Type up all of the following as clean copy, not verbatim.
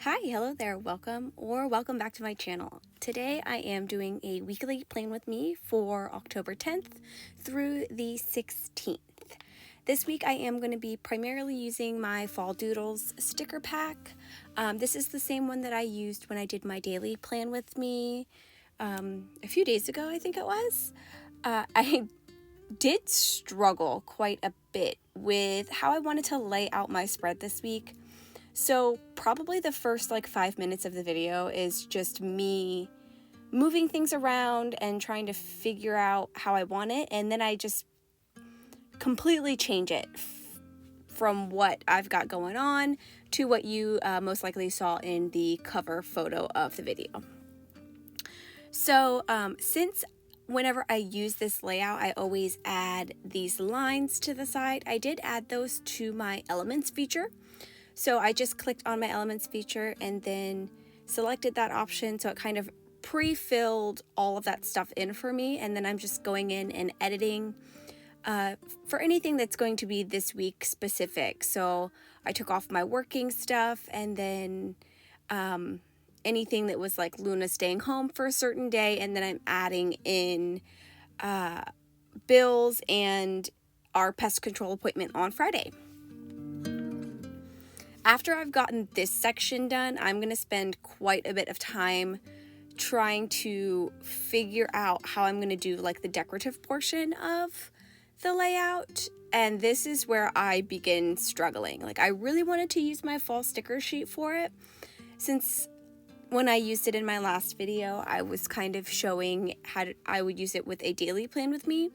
Hi, hello there, welcome back to my channel. Today I am doing a weekly plan with me for October 10th through the 16th. This week I am going to be primarily using my Fall Doodles sticker pack. This is the same one that I used when I did my daily plan with me a few days ago, I think it was. I did struggle quite a bit with how I wanted to lay out my spread this week. So probably the first 5 minutes of the video is just me moving things around and trying to figure out how I want it, and then I just completely change it from what I've got going on to what you most likely saw in the cover photo of the video. So since whenever I use this layout, I always add these lines to the side, I did add those to my Elements feature. So I just clicked on my Elements feature and then selected that option, so it kind of pre-filled all of that stuff in for me, and then I'm just going in and editing for anything that's going to be this week specific. So I took off my working stuff, and then anything that was like Luna staying home for a certain day, and then I'm adding in bills and our pest control appointment on Friday. After I've gotten this section done, I'm going to spend quite a bit of time trying to figure out how I'm going to do the decorative portion of the layout. And this is where I begin struggling. I really wanted to use my fall sticker sheet for it, since when I used it in my last video, I was kind of showing how I would use it with a daily plan with me.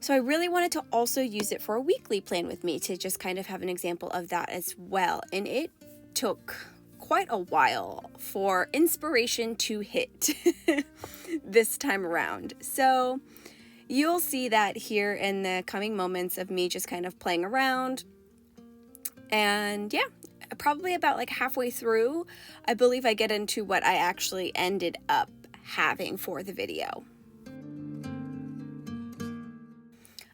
So I really wanted to also use it for a weekly plan with me, to just kind of have an example of that as well. And it took quite a while for inspiration to hit this time around. So you'll see that here in the coming moments of me just kind of playing around. And yeah, probably about halfway through, I believe I get into what I actually ended up having for the video.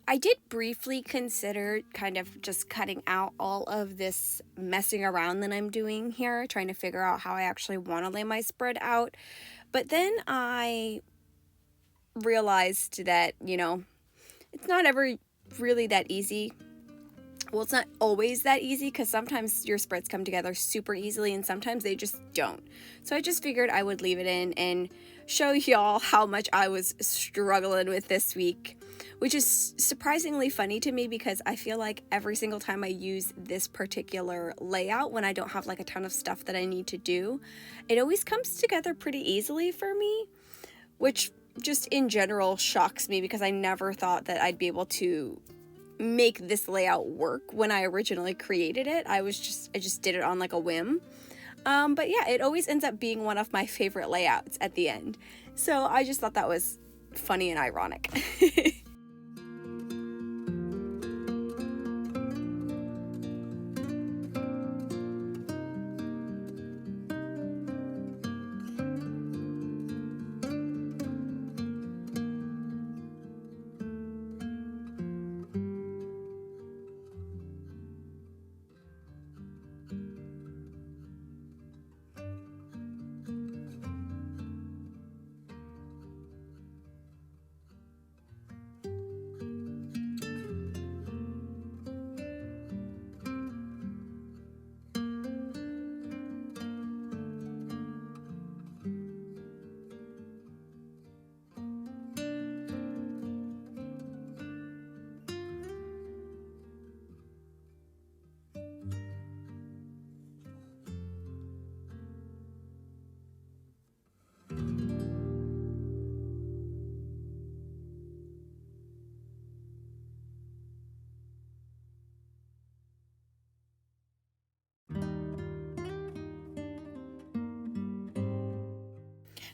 I did briefly consider kind of just cutting out all of this messing around that I'm doing here, trying to figure out how I actually want to lay my spread out. But then I realized that, it's not ever really that easy. Well, it's not always that easy, because sometimes your spreads come together super easily and sometimes they just don't. So I just figured I would leave it in and show y'all how much I was struggling with this week, which is surprisingly funny to me, because I feel like every single time I use this particular layout, when I don't have a ton of stuff that I need to do, it always comes together pretty easily for me, which just in general shocks me, because I never thought that I'd be able to make this layout work when I originally created it. I just did it on a whim. But yeah, it always ends up being one of my favorite layouts at the end. So I just thought that was funny and ironic.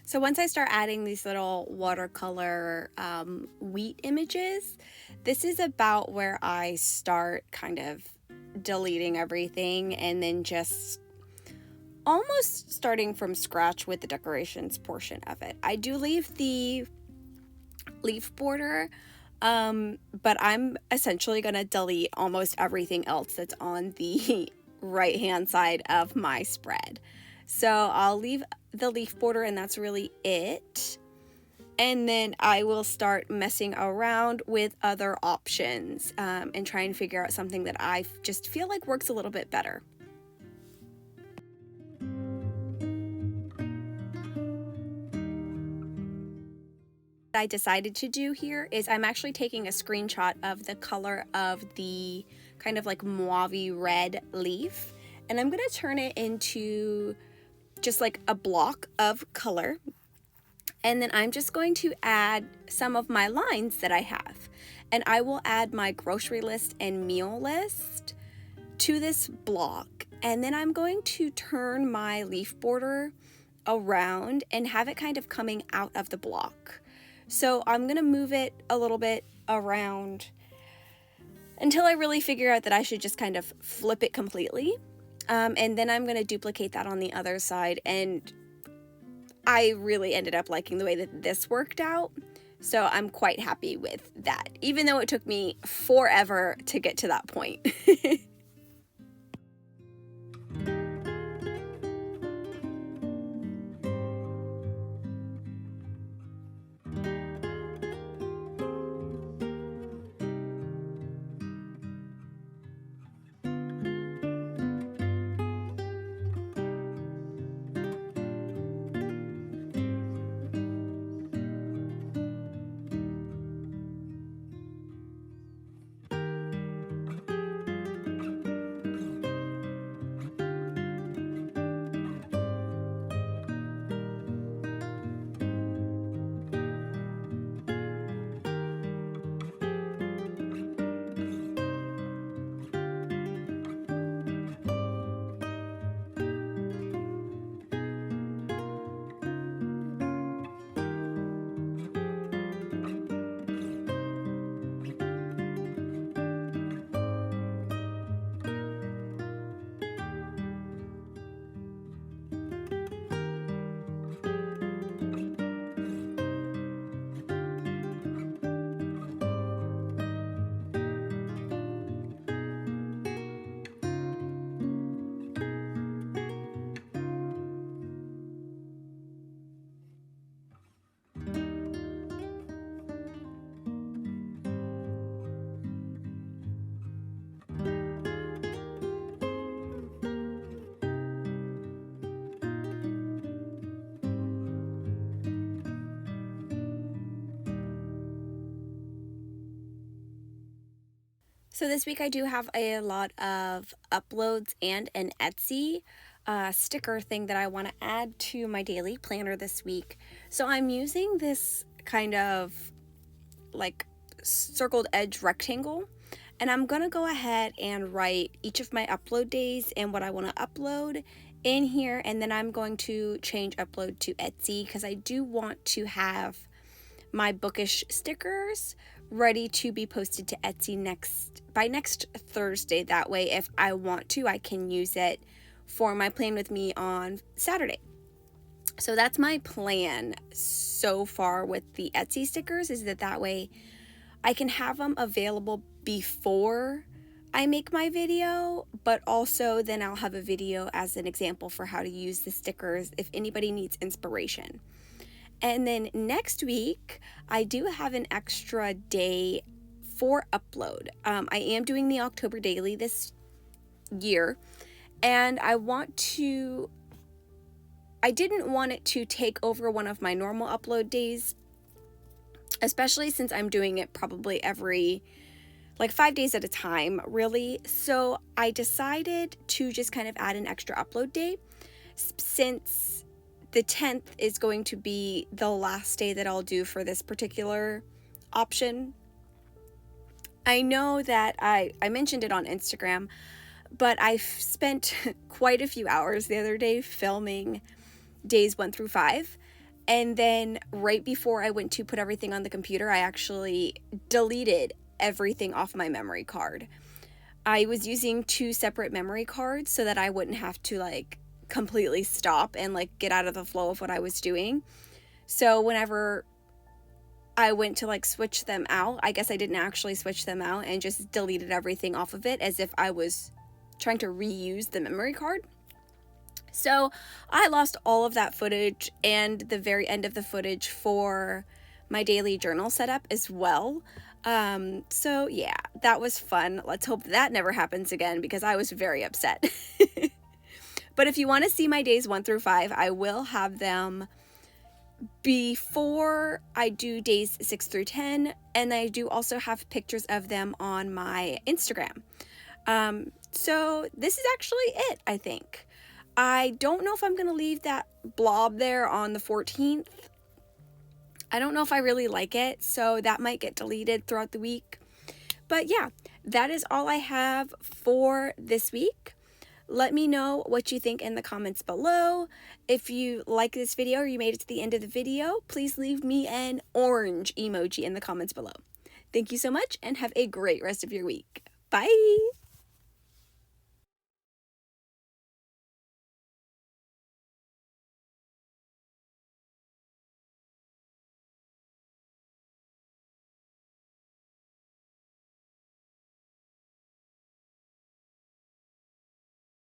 So once I start adding these little watercolor wheat images, this is about where I start kind of deleting everything and then just almost starting from scratch with the decorations portion of it. I do leave the leaf border, but I'm essentially going to delete almost everything else that's on the right hand side of my spread. So I'll leave the leaf border, and that's really it. And then I will start messing around with other options and try and figure out something that I just feel like works a little bit better. What I decided to do here is I'm actually taking a screenshot of the color of the kind of like mauve red leaf, and I'm going to turn it into just like a block of color. And then I'm just going to add some of my lines that I have. And I will add my grocery list and meal list to this block. And then I'm going to turn my leaf border around and have it kind of coming out of the block. So I'm going to move it a little bit around until I really figure out that I should just kind of flip it completely. And then I'm going to duplicate that on the other side, and I really ended up liking the way that this worked out, so I'm quite happy with that, even though it took me forever to get to that point. So this week I do have a lot of uploads and an Etsy sticker thing that I want to add to my daily planner this week. So I'm using this kind of like circled edge rectangle, and I'm gonna go ahead and write each of my upload days and what I want to upload in here, and then I'm going to change upload to Etsy because I do want to have my bookish stickers ready to be posted to Etsy by next Thursday. That way, if I want to, I can use it for my plan with me on Saturday. So that's my plan so far with the Etsy stickers, is that way I can have them available before I make my video, but also then I'll have a video as an example for how to use the stickers if anybody needs inspiration. And then next week, I do have an extra day for upload. I am doing the October daily this year, and I didn't want it to take over one of my normal upload days, especially since I'm doing it probably every 5 days at a time, really. So I decided to just kind of add an extra upload day, since the 10th is going to be the last day that I'll do for this particular option. I know that I mentioned it on Instagram, but I spent quite a few hours the other day filming days 1 through 5. And then right before I went to put everything on the computer, I actually deleted everything off my memory card. I was using 2 separate memory cards so that I wouldn't have to completely stop and get out of the flow of what I was doing. So whenever I went to switch them out, I guess I didn't actually switch them out and just deleted everything off of it as if I was trying to reuse the memory card. So I lost all of that footage and the very end of the footage for my daily journal setup as well. So yeah, that was fun. Let's hope that never happens again because I was very upset. But if you want to see my days 1 through 5, I will have them before I do days 6 through 10, and I do also have pictures of them on my Instagram. So this is actually it, I think. I don't know if I'm going to leave that blob there on the 14th. I don't know if I really like it, so that might get deleted throughout the week. But yeah, that is all I have for this week. Let me know what you think in the comments below. If you like this video or you made it to the end of the video, please leave me an orange emoji in the comments below. Thank you so much and have a great rest of your week. Bye!